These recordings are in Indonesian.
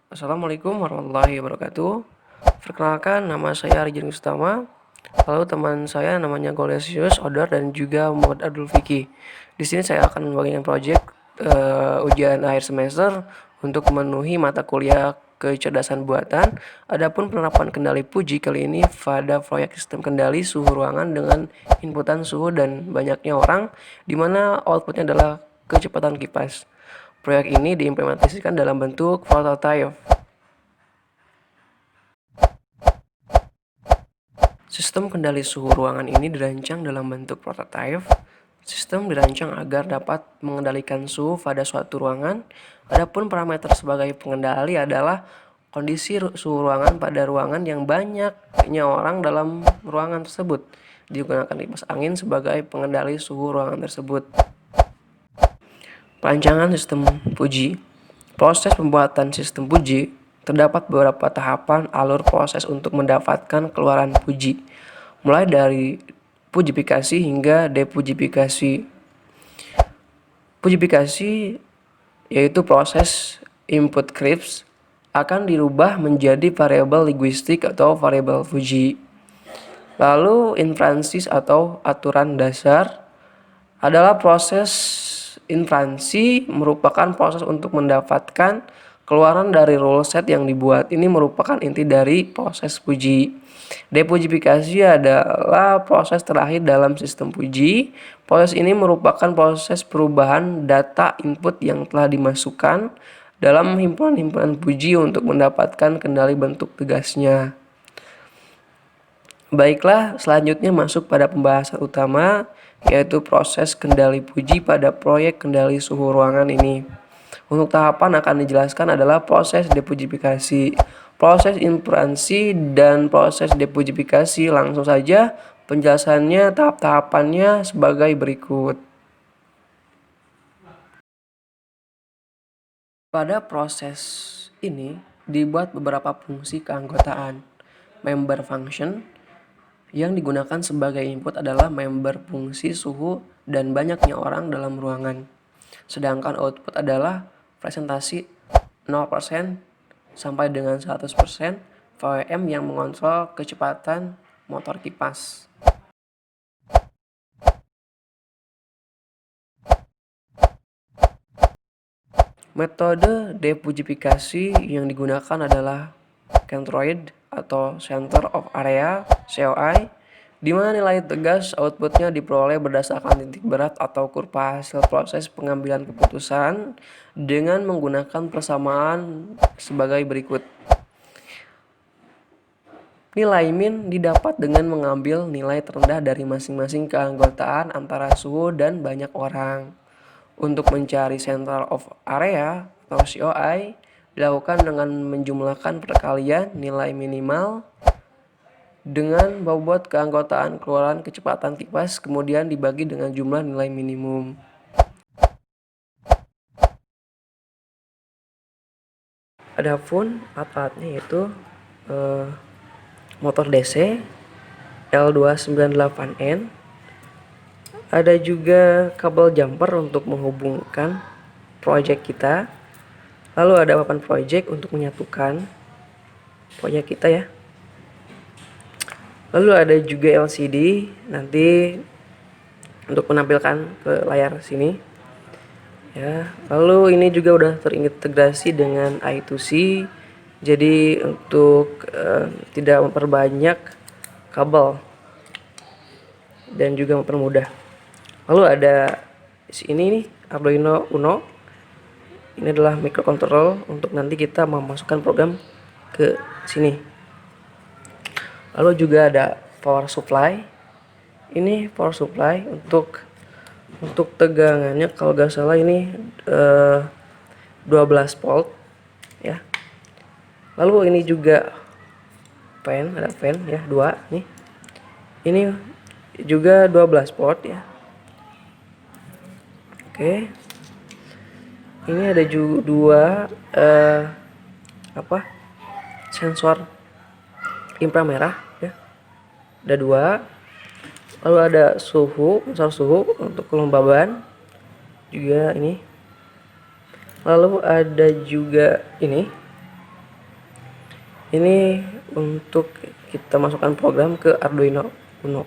Assalamualaikum warahmatullahi wabarakatuh. Perkenalkan, nama saya Rijin Gustama. Lalu teman saya namanya Golesius Odor dan juga Muhammad Abdul Fiki. Di sini saya akan membagikan proyek ujian akhir semester untuk memenuhi mata kuliah kecerdasan buatan. Adapun penerapan kendali puji kali ini pada proyek sistem kendali suhu ruangan dengan inputan suhu dan banyaknya orang, di mana outputnya adalah kecepatan kipas. Proyek ini diimplementasikan dalam bentuk prototype. Sistem kendali suhu ruangan ini dirancang dalam bentuk prototype. Sistem dirancang agar dapat mengendalikan suhu pada suatu ruangan. Adapun parameter sebagai pengendali adalah kondisi suhu ruangan pada ruangan yang banyaknya orang dalam ruangan tersebut. Digunakan kipas angin sebagai pengendali suhu ruangan tersebut. Perancangan sistem puji. Proses pembuatan sistem puji terdapat beberapa tahapan alur proses untuk mendapatkan keluaran puji, mulai dari pujifikasi hingga depujifikasi. Pujifikasi yaitu proses input crypts akan dirubah menjadi variabel linguistik atau variabel puji. Lalu inferensi atau aturan dasar adalah proses inferensi merupakan proses untuk mendapatkan keluaran dari rule set yang dibuat. Ini merupakan inti dari proses puji. Depujifikasi adalah proses terakhir dalam sistem puji. Proses ini merupakan proses perubahan data input yang telah dimasukkan dalam himpunan-himpunan puji untuk mendapatkan kendali bentuk tegasnya. Baiklah, selanjutnya masuk pada pembahasan utama, yaitu proses kendali puji pada proyek kendali suhu ruangan ini. Untuk tahapan akan dijelaskan adalah proses depujifikasi, proses inferensi, dan proses depujifikasi. Langsung saja penjelasannya, tahap-tahapannya sebagai berikut. Pada proses ini dibuat beberapa fungsi keanggotaan. Member function yang digunakan sebagai input adalah member fungsi suhu dan banyaknya orang dalam ruangan. Sedangkan output adalah presentasi 0% sampai dengan 100% VWM yang mengontrol kecepatan motor kipas. Metode depujifikasi yang digunakan adalah centroid atau center of area (COI), di mana nilai tegas outputnya diperoleh berdasarkan titik berat atau kurva hasil proses pengambilan keputusan dengan menggunakan persamaan sebagai berikut. Nilai min didapat dengan mengambil nilai terendah dari masing-masing keanggotaan antara suhu dan banyak orang. Untuk mencari central of area atau COI dilakukan dengan menjumlahkan perkalian nilai minimal dengan bobot keanggotaan keluaran kecepatan kipas, kemudian dibagi dengan jumlah nilai minimum. Adapun alat-alatnya yaitu motor DC L298N. Ada juga kabel jumper untuk menghubungkan project kita. Lalu ada papan project untuk menyatukan project kita ya. Lalu ada juga LCD nanti untuk menampilkan ke layar sini. Ya, lalu ini juga udah terintegrasi dengan I2C. Jadi untuk tidak memperbanyak kabel dan juga mempermudah. Lalu ada ini nih Arduino Uno. Ini adalah microcontroller untuk nanti kita memasukkan program ke sini. Lalu juga ada power supply. Ini power supply untuk tegangannya kalau nggak salah ini 12 volt ya. Lalu ini juga fan, ada fan ya, 2 nih. Ini juga 12 volt ya. Oke. Ini ada juga 2 sensor inframerah ya. Ada 2. Lalu ada sensor suhu untuk kelembaban juga ini. Lalu ada juga ini Ini untuk kita masukkan program ke Arduino Uno.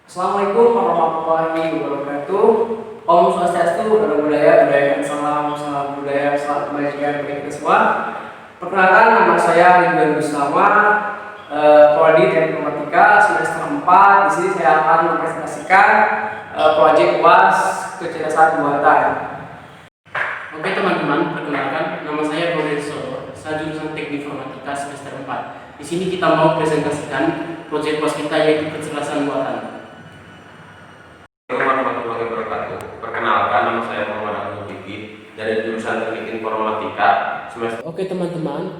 Assalamualaikum warahmatullahi wabarakatuh. Om Swastiastu, Namo Buddhaya, budaya salam, salam budaya, salam kebajikan bagi kita semua. Perkenalkan, nama saya Ridwan Gusama, Prodi Teknik Informatika semester 4. Di sini saya akan mempresentasikan proyek UAS kecerdasan buatan. Oke teman-teman, perkenalkan, nama saya Gauri Solo, saya jurusan Teknik Informatika semester 4. Di sini kita mau presentasikan proyek UAS kita yaitu kecerdasan buatan. Warahmatullahi wabarakatuh. Perkenalkan, nama saya Muhammad Abdul Fikri dari jurusan Teknik Informatika semester. Oke teman-teman,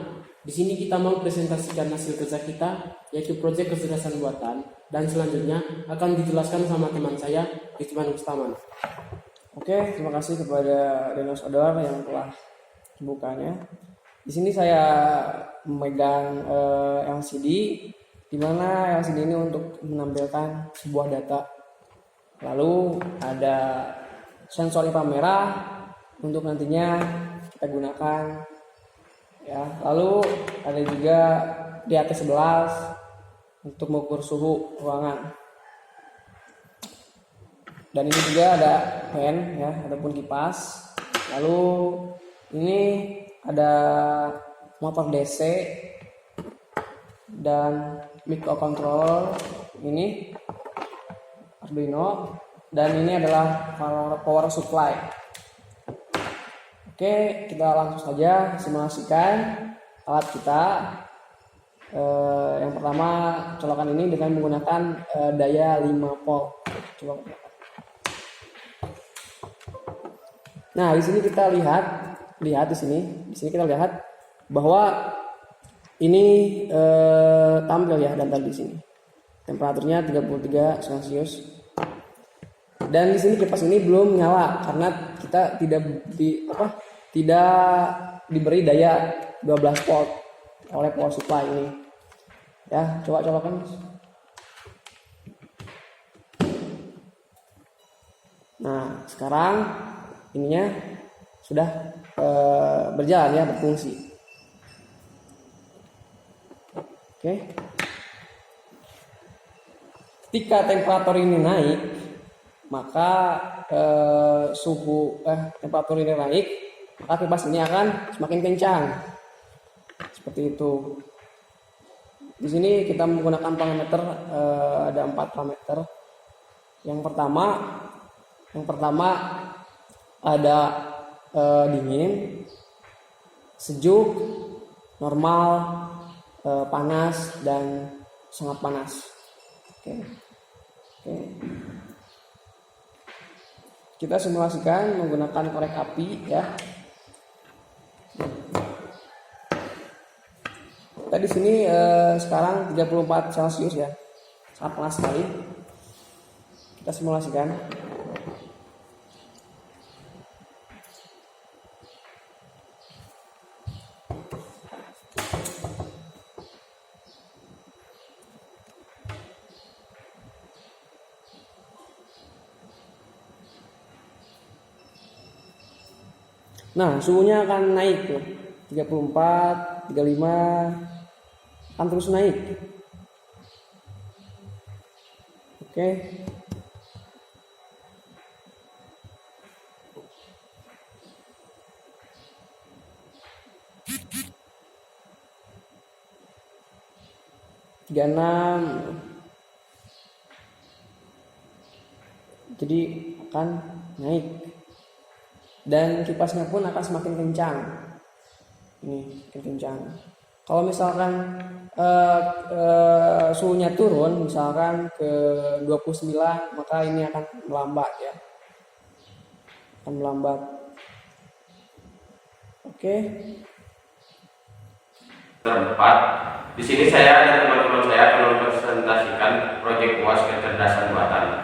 di sini kita mau presentasikan hasil kerja kita yaitu proyek kecerdasan buatan, dan selanjutnya akan dijelaskan sama teman saya Ridwan Gusama. Oke, terima kasih kepada Denos Odor yang telah membukanya. Di sini saya memegang LCD, di mana LCD ini untuk menampilkan sebuah data. Lalu ada sensor inframerah untuk nantinya kita gunakan, ya. Lalu ada juga di atas 11 untuk mengukur suhu ruangan. Dan ini juga ada fan, ya, ataupun kipas. Lalu ini ada motor DC dan microcontroller ini Arduino, dan ini adalah power supply. Oke, kita langsung saja simulasikan alat kita. Yang pertama, colokan ini dengan menggunakan daya 5 volt. Coba. Nah, di sini kita lihat di sini kita lihat bahwa ini tampil ya dan di sini. Temperaturnya 33 Celcius. Dan di sini kipas ini belum nyala karena kita tidak diberi daya 12 volt oleh power supply ini. Ya, coba colokan. Nah, sekarang ininya sudah berjalan, ya, berfungsi. Oke. Ketika temperatur ini naik, maka temperatur ini naik, maka kipas ini akan semakin kencang. Seperti itu. Di sini kita menggunakan parameter, ada 4 parameter. Yang pertama ada dingin, sejuk, normal, panas, dan sangat panas. Oke. Kita simulasikan menggunakan korek api, ya. Kita di sini sekarang 34 Celcius, ya. Sangat panas sekali. Kita simulasikan. Nah, suhunya akan naik tuh 34, 35 akan terus naik. Oke. Tiga enam, jadi akan naik dan kipasnya pun akan semakin kencang. Ini makin kencang. Kalau misalkan suhunya turun misalkan ke 29, maka ini akan melambat ya. Akan melambat. Oke. Keempat, di sini saya dan teman-teman saya akan mempresentasikan proyek UAS kecerdasan buatan.